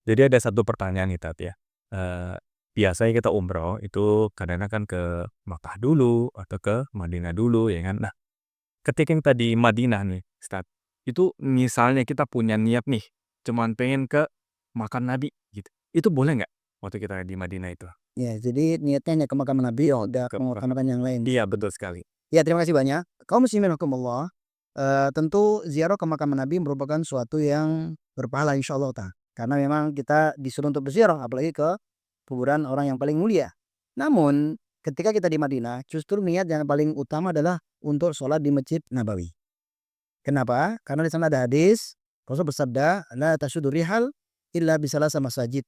Jadi ada satu pertanyaan nih Tat ya. Biasanya kita umroh itu kadang kan ke Makkah dulu atau ke Madinah dulu ya kan. Nah, ketika kita di Madinah nih Ustaz, itu misalnya kita punya niat nih, cuman pengen ke makam Nabi gitu. Itu boleh nggak waktu kita di Madinah itu? Ya, jadi niatnya hanya ke makam Nabi, oh nggak Ke mengutamakan yang lain. iya betul sekali. Ya, terima kasih banyak. Kaum muslimin rahimakumullah, tentu ziarah ke makam Nabi merupakan suatu yang berpahala insyaallah taala. Karena memang kita disuruh untuk berziarah, apalagi ke kuburan orang yang paling mulia. Namun, ketika kita di Madinah, justru niat yang paling utama adalah untuk sholat di Masjid Nabawi. Kenapa? Karena di sana ada hadis, Rasul bersabda, "La tasuddu rihal illa bisalasati masajid."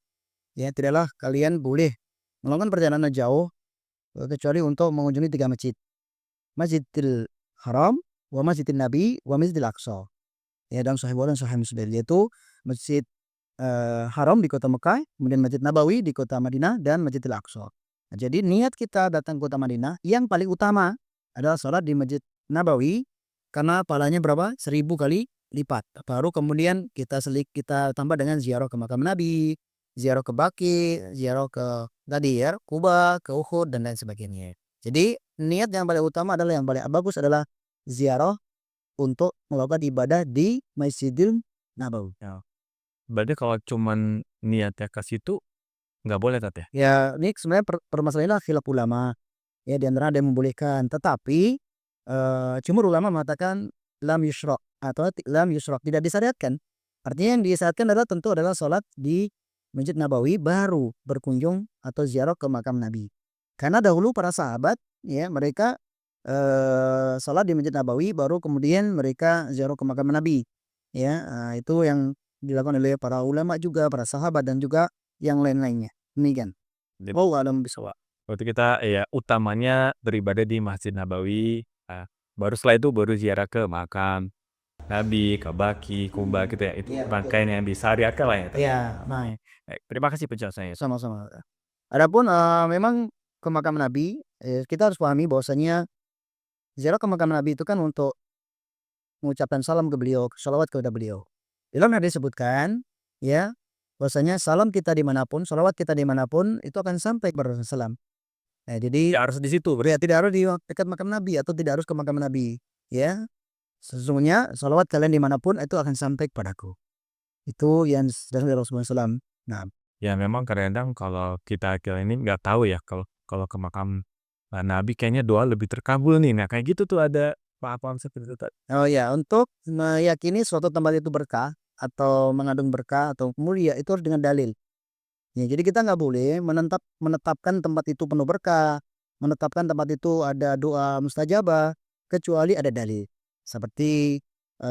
Ya, tidaklah kalian boleh melakukan perjalanan jauh, kecuali untuk mengunjungi 3 masjid. Masjidil Haram, wa Masjidin Nabi, wa Masjidil Aqsa. Ya, dalam Sahih Bukhari dan Sahih Muslim, yaitu Masjid Haram di kota Mekah, kemudian Masjid Nabawi di kota Madinah, dan Masjidil Aqsa. Nah, jadi niat kita datang ke kota Madinah yang paling utama adalah sholat di Masjid Nabawi, karena pahalanya berapa? 1000 kali lipat. Baru kemudian kita tambah dengan ziarah ke makam Nabi, ziarah ke Baqi, ziarah ke tadi ya, Kuba, ke Uhud dan lain sebagainya. Jadi niat yang paling utama adalah yang paling bagus adalah ziarah untuk melakukan ibadah di Masjidil Nabawi. Ya. Berarti kalau cuman niatnya ke situ nggak boleh Tat ya? Ya, ini sebenarnya permasalahannya khilaf ulama. Ya, di antara ada yang membolehkan, tetapi jumhur ulama mengatakan lam yushraq atau lam yushraq, tidak disyariatkan. Artinya yang disyariatkan adalah tentu adalah sholat di Masjid Nabawi baru berkunjung atau ziarah ke makam Nabi. Karena dahulu para sahabat ya mereka sholat di Masjid Nabawi baru kemudian mereka ziarah ke makam Nabi. Ya, itu yang dilakukan oleh para ulama juga, para sahabat dan juga yang lain-lainnya. Demikian. Jadi Wallahu a'lam bishawab. waktu kita ya utamanya beribadah di Masjid Nabawi, baru setelah itu baru ziarah ke makam Nabi, ke Baqi, Kuba gitu ya. Itu Iya, betul. rangkaian yang disyariatkan lah ya Tat ya. Iya, nah, Baik, terima kasih penjelasannya. sama-sama. Adapun memang ke makam Nabi, kita harus pahami bahwasanya ziarah ke makam Nabi itu kan untuk mengucapkan salam ke beliau, sholawat kepada beliau. Dalam hadis disebutkan, ya, bahwasanya salam kita dimanapun, sholawat kita dimanapun itu akan sampai kepada Rasulullah. Nah, jadi Ya harus di situ ya tidak harus di dekat makam Nabi atau tidak harus ke makam Nabi. Ya, sesungguhnya sholawat kalian dimanapun itu akan sampai kepadaku. Itu yang dari Rasulullah SAW. Nah, ya memang kadang-kadang kalau kita ini nggak tahu ya kalau kalau ke makam, Nabi kayaknya doa lebih terkabul nih. Nah kayak gitu tuh ada paham-paham seperti itu Tat. oh ya, untuk meyakini suatu tempat itu berkah atau mengandung berkah atau mulia itu harus dengan dalil. Ya, jadi kita nggak boleh menetapkan tempat itu penuh berkah, menetapkan tempat itu ada doa mustajabah kecuali ada dalil. Seperti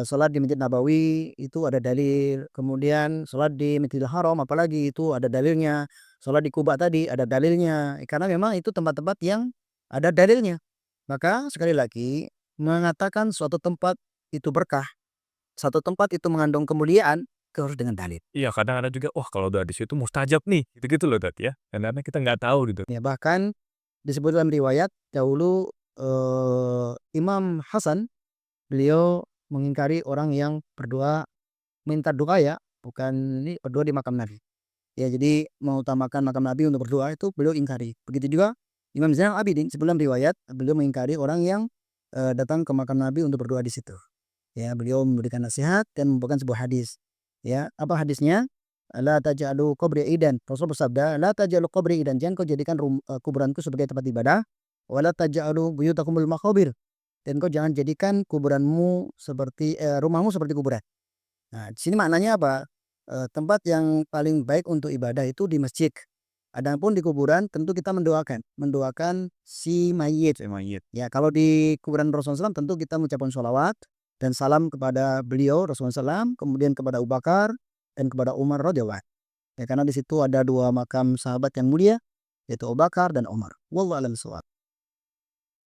sholat di Masjid Nabawi itu ada dalil, kemudian sholat di Masjidil Haram apalagi itu ada dalilnya, sholat di Kuba tadi ada dalilnya, karena memang itu tempat-tempat yang ada dalilnya. Maka sekali lagi mengatakan suatu tempat itu berkah, satu tempat itu mengandung kemuliaan, itu harus dengan dalil. Iya kadang ada juga, wah kalau doa di situ mustajab nih, gitu-gitu loh Tat ya. Karena kita nggak tahu gitu. Ya, bahkan disebut dalam riwayat dahulu Imam Hasan beliau mengingkari orang yang berdoa minta doa ya, bukan ini berdoa di makam Nabi. Ya, jadi mengutamakan makam Nabi untuk berdoa itu beliau ingkari. Begitu juga Imam Zainal Abidin sebelum riwayat beliau mengingkari orang yang datang ke makam Nabi untuk berdoa di situ. Ya, beliau memberikan nasihat dan membawakan sebuah hadis. Ya, apa hadisnya? La taj'alu qabri idan. Rasul bersabda, "La taj'alu qabri idan." Jangan kau jadikan kuburanku sebagai tempat ibadah. Wa la taj'alu buyutakumul maqabir. Dan kau jangan jadikan kuburanmu seperti rumahmu seperti kuburan. Nah, di sini maknanya apa? Tempat yang paling baik untuk ibadah itu di masjid. Adapun di kuburan tentu kita mendoakan si mayit. Saya mayit. Ya, kalau di kuburan Rasulullah SAW tentu kita mengucapkan sholawat dan salam kepada beliau Rasulullah SAW, kemudian kepada Abu Bakar dan kepada Umar radhiyallahu anhu. Ya, karena di situ ada dua makam sahabat yang mulia yaitu Abu Bakar dan Umar. Wallahu a'lam bishawab.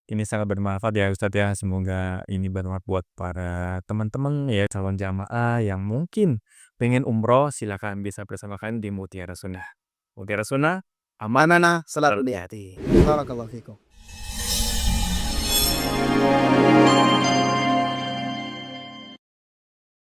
Ini sangat bermanfaat ya Ustadz ya. Semoga ini bermanfaat buat para teman-teman ya calon jamaah yang mungkin pengen umroh, silakan bisa bersama kalian di Mutiara Sunnah. Mutiara Sunnah, aman, Amanah salat selalu di di hati. Barakallahu fikum.